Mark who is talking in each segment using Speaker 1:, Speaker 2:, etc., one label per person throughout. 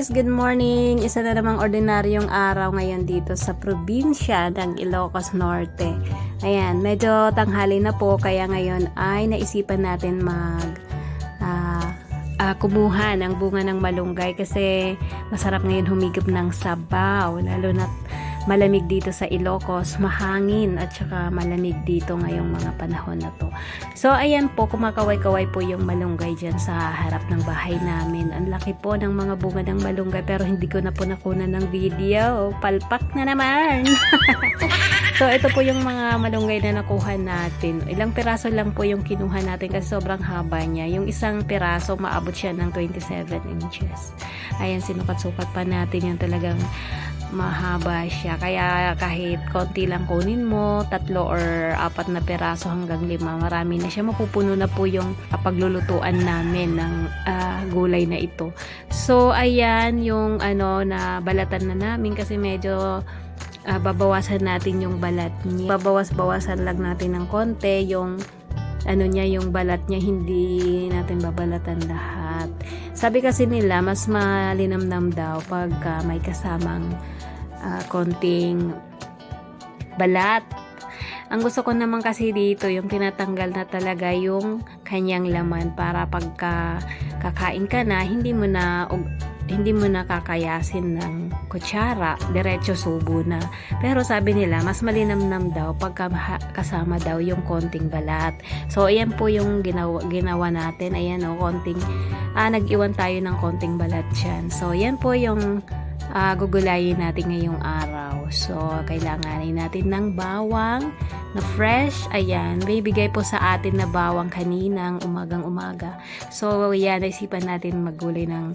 Speaker 1: guys! Good morning! Isa na namang ordinaryong araw ngayon dito sa probinsya ng Ilocos Norte. Ayan, medyo tanghali na po kaya ngayon ay naisipan natin kumuha ng bunga ng malunggay kasi masarap ngayon humigop ng sabaw, lalo na malamig dito sa Ilocos, mahangin at saka malamig dito ngayong mga panahon na to. So ayan po, kumakaway-kaway po yung malunggay dyan sa harap ng bahay namin. Ang laki po ng mga bunga ng malunggay pero hindi ko na po nakunan ng video. Palpak na naman! So ito po yung mga malunggay na nakuha natin. Ilang piraso lang po yung kinuha natin kasi sobrang haba niya. Yung isang piraso maabot siya ng 27 inches. Ayan, sinukat-sukat pa natin yung talagang mahaba siya. Kaya kahit konti lang kunin mo, 3 or 4 na peraso hanggang 5, marami na siya. Mapupuno na po yung paglulutuan namin ng gulay na ito. So ayan yung na balatan na namin kasi medyo babawasan natin yung balat niya. Babawas-bawasan lang natin ng konti yung yung balat niya, hindi natin babalatan lahat. Sabi kasi nila mas malinamnam daw pag may kasamang konting balat. Ang gusto ko naman kasi dito yung tinatanggal na talaga yung kanyang laman para pagka kakain ka na hindi mo na kakayasin ng kutsara, diretso subo na. Pero sabi nila mas malinamnam daw pagka kasama daw yung konting balat. So ayan po yung ginawa natin. Ayan konting nag-iwan tayo ng konting balat dyan. So ayan po yung gugulayin natin ngayong araw. So kailanganin natin ng bawang na fresh. Ayan, may bigay po sa atin na bawang kaninang umagang-umaga. So yan, naisipan natin maggulay ng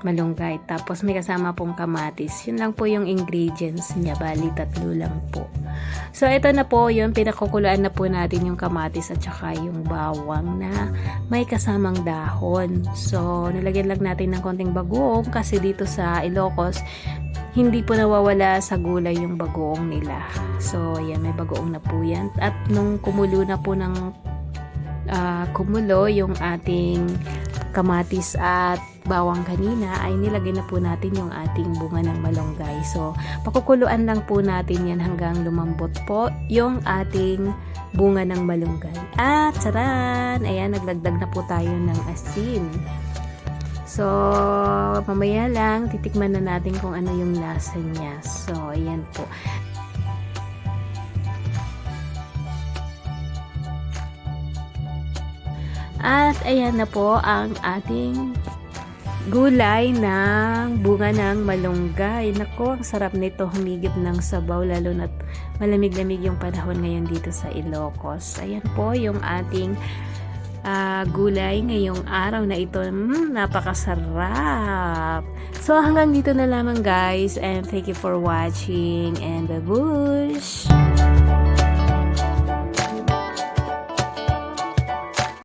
Speaker 1: malunggay. Tapos may kasama pong kamatis. Yun lang po yung ingredients niya. Bali, 3 lang po. So ito na po yun. Pinakukuluan na po natin yung kamatis at saka yung bawang na may kasamang dahon. So nilagyan lang natin ng konting bagoong kasi dito sa Ilocos hindi po nawawala sa gulay yung bagoong nila. So ayan, may bagoong na po yan. At nung kumulo na po ng kumulo yung ating kamatis at bawang kanina ay nilagay na po natin yung ating bunga ng malunggay. So pakukuluan lang po natin yan hanggang lumambot po yung ating bunga ng malunggay. At saran! Ayan, naglagdag na po tayo ng asin. So mamaya lang titikman na natin kung ano yung lasa niya. So ayan po. At ayan na po ang ating gulay ng bunga ng malunggay. Nako, ang sarap nito humigip ng sabaw lalo na malamig-lamig yung panahon ngayon dito sa Ilocos. Ayan po yung ating gulay ngayong araw na ito. Napakasarap. So hanggang dito na lamang guys, and thank you for watching and babush!